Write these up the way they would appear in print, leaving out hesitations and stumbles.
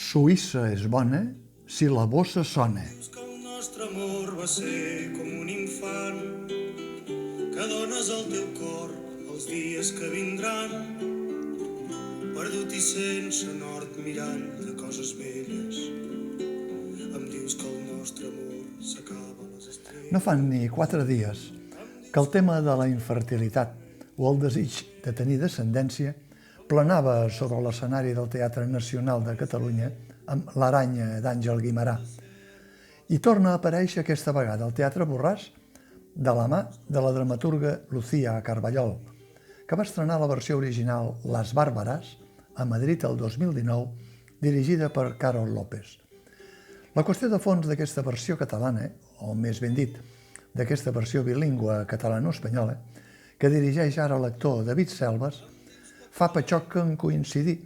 Suïssa és bona si la bossa sona. Dius que el nostre amor va ser com un infant, que dones el teu cor els dies que vindran, perdut i sense nord mirall de coses velles. Em dius que el nostre amor s'acaba a les estrelles. No fan ni 4 dies que el tema de la infertilitat o el desig de tenir descendència planava sobre l'escenari del Teatre Nacional de Catalunya amb l'Aranya d'Àngel Guimerà. I torna a aparèixer aquesta vegada al Teatre Borràs de la mà de la dramaturga Lucía Carballol, que va estrenar la versió original Las Bárbaras a Madrid el 2019, dirigida per Carol López. La qüestió de fons d'aquesta versió catalana, o més ben dit, d'aquesta versió bilingüe catalano-espanyola, que dirigeix ara l'actor David Selves, fa patxoc en coincidir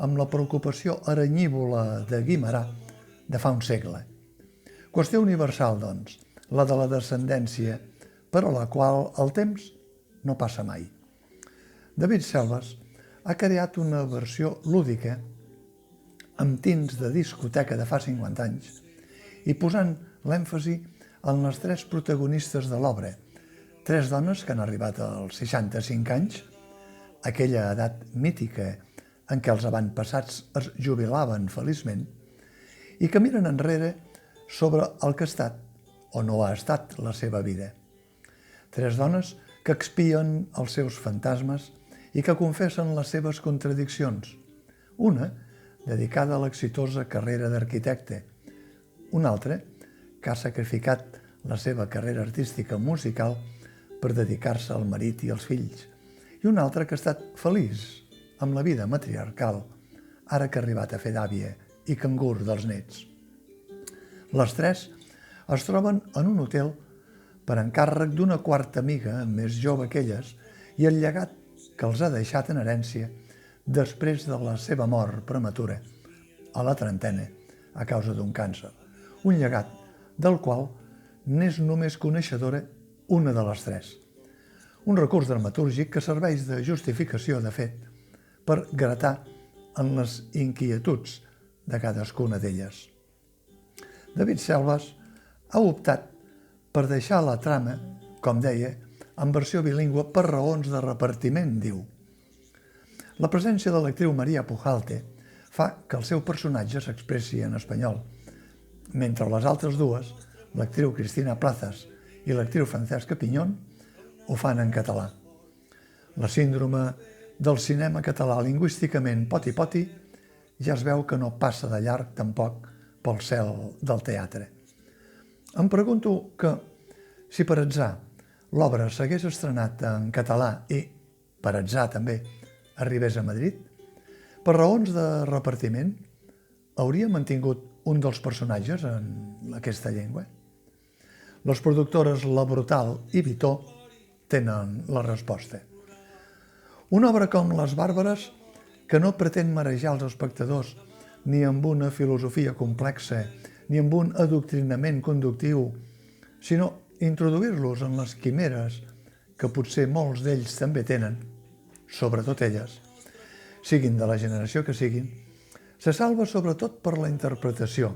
amb la preocupació aranyivola de Guimerà de fa un segle. Qüestió universal, doncs, la de la descendència, per a la qual el temps no passa mai. David Selves ha creat una versió lúdica amb tints de discoteca de fa 50 anys i posant l'èmfasi en les 3 protagonistes de l'obra, 3 dones que han arribat als 65 anys, aquella edat mítica en què els avantpassats es jubilaven feliçment, i que miren enrere sobre el que ha estat o no ha estat la seva vida. 3 dones que expien els seus fantasmes i que confessen les seves contradiccions. Una, dedicada a l'exitosa carrera d'arquitecte. Una altra, que ha sacrificat la seva carrera artística musical per dedicar-se al marit i als fills. I una altra que ha estat feliç amb la vida matriarcal, ara que ha arribat a fer d'àvia i cangur dels nets. Les 3 es troben en un hotel per encàrrec d'una quarta amiga més jove que elles i el llegat que els ha deixat en herència després de la seva mort prematura, a la trentena, a causa d'un càncer. Un llegat del qual n'és només coneixedora una de les 3. Un recurs dramatúrgic que serveix de justificació, de fet, per gratar en les inquietuds de cadascuna d'elles. David Selves ha optat per deixar la trama, com deia, en versió bilingüe per raons de repartiment, diu. La presència de l'actriu Maria Pujalte fa que el seu personatge s'expressi en espanyol, mentre les altres dues, l'actriu Cristina Plazas i l'actriu Francesca Piñón, ho fan en català. La síndrome del cinema català lingüísticament poti-poti ja es veu que no passa de llarg tampoc pel cel del teatre. Em pregunto que, si per atzar l'obra s'hagués estrenat en català i, per atzar també, arribés a Madrid, per raons de repartiment, hauria mantingut un dels personatges en aquesta llengua? Les productores La Brutal i Vitó tenen la resposta. Una obra com Les Bàrbares, que no pretén marejar els espectadors ni amb una filosofia complexa ni amb un adoctrinament conductiu, sinó introduir-los en les quimeres que potser molts d'ells també tenen, sobretot elles, siguin de la generació que siguin, se salva sobretot per la interpretació.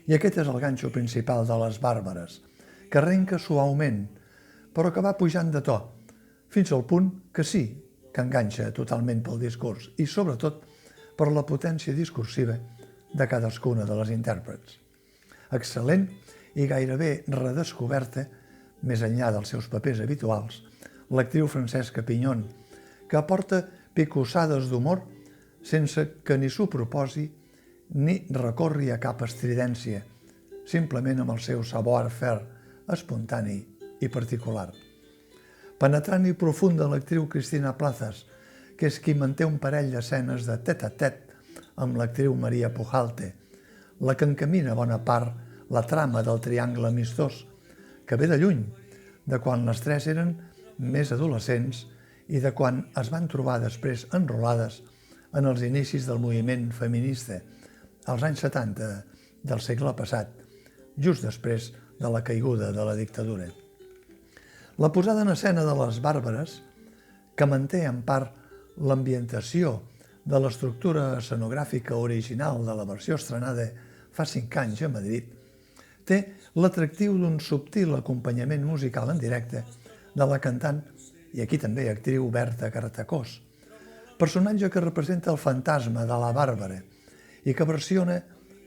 I aquest és el ganxo principal de Les Bàrbares, que arrenca suaument, però que va pujant de to, fins al punt que sí, que enganxa totalment pel discurs i, sobretot, per la potència discursiva de cadascuna de les intèrprets. Excel·lent i gairebé redescoberta, més enllà dels seus papers habituals, l'actriu Francesca Piñón, que aporta picossades d'humor sense que ni s'ho proposi ni recorri a cap estridència, simplement amb el seu savoir-faire espontani i particular. Penetrant i profunda l'actriu Cristina Plazas, que és qui manté un parell d'escenes de tet-a-tet amb l'actriu Maria Pujalte, la que encamina bona part la trama del triangle amistós, que ve de lluny, de quan les 3 eren més adolescents i de quan es van trobar després enrolades en els inicis del moviment feminista, als anys 70 del segle passat, just després de la caiguda de la dictadura. La posada en escena de Les Bàrbares, que manté en part l'ambientació de l'estructura escenogràfica original de la versió estrenada fa 5 anys a Madrid, té l'atractiu d'un subtil acompanyament musical en directe de la cantant i aquí també actriu Berta Cartacós, personatge que representa el fantasma de la Bàrbara i que versiona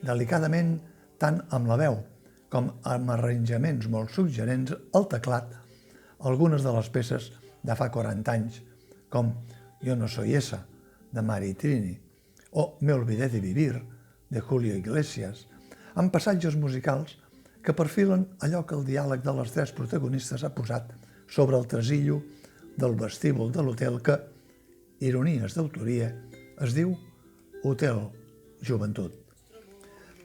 delicadament tant amb la veu com amb arranjaments molt suggerents al teclat algunes de les peces de fa 40 anys, com Yo no soy esa, de Mari Trini, o Me olvidé de vivir, de Julio Iglesias, amb passatges musicals que perfilen allò que el diàleg de les 3 protagonistes ha posat sobre el tresillo del vestíbul de l'hotel que, ironies d'autoria, es diu Hotel Joventut.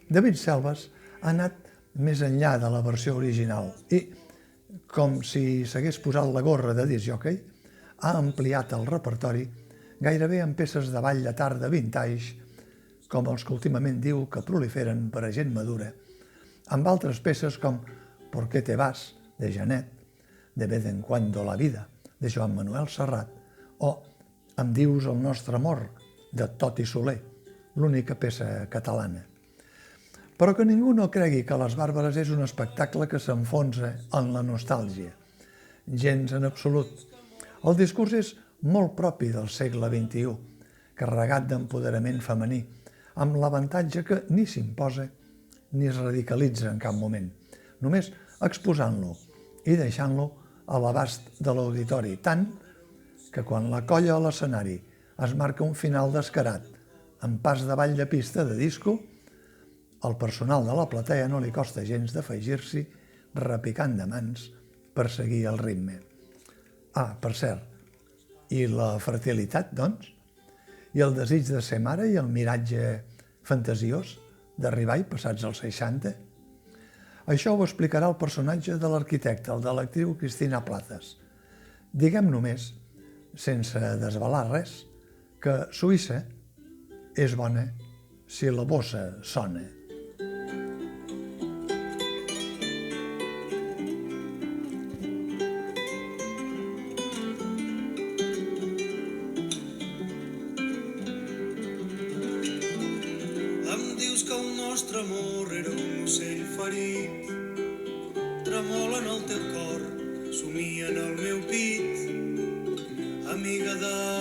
David Selves ha anat més enllà de la versió original i, com si s'hagués posat la gorra de discjòquei, ha ampliat el repertori gairebé amb peces de ball de tarda vintage, com els que últimament diu que proliferen per a gent madura, amb altres peces com ¿Por qué te vas?, de Janet, De vez en cuando la vida, de Joan Manuel Serrat, o Em dius el nostre amor, de Toti Soler, l'única peça catalana. Però que ningú no cregui que Les Bàrbares és un espectacle que s'enfonsa en la nostàlgia. Gens en absolut. El discurs és molt propi del segle XXI, carregat d'empoderament femení, amb l'avantatge que ni s'imposa ni es radicalitza en cap moment, només exposant-lo i deixant-lo a l'abast de l'auditori, tant que quan la colla a l'escenari es marca un final descarat amb pas de ball de pista de disco, al personal de la platea no li costa gens d'afegir-s'hi repicant de mans per seguir el ritme. Ah, per cert, i la fertilitat, doncs? I el desig de ser mare i el miratge fantasiós d'arribar-hi passats els 60? Això ho explicarà el personatge de l'arquitecte, el de l'actriu Cristina Plazas. Diguem només, sense desvelar res, que Suïssa és bona si la bossa sona. Em dius que el nostre amor era un ocell ferit, tremola en el teu cor, somia en el meu pit, amiga de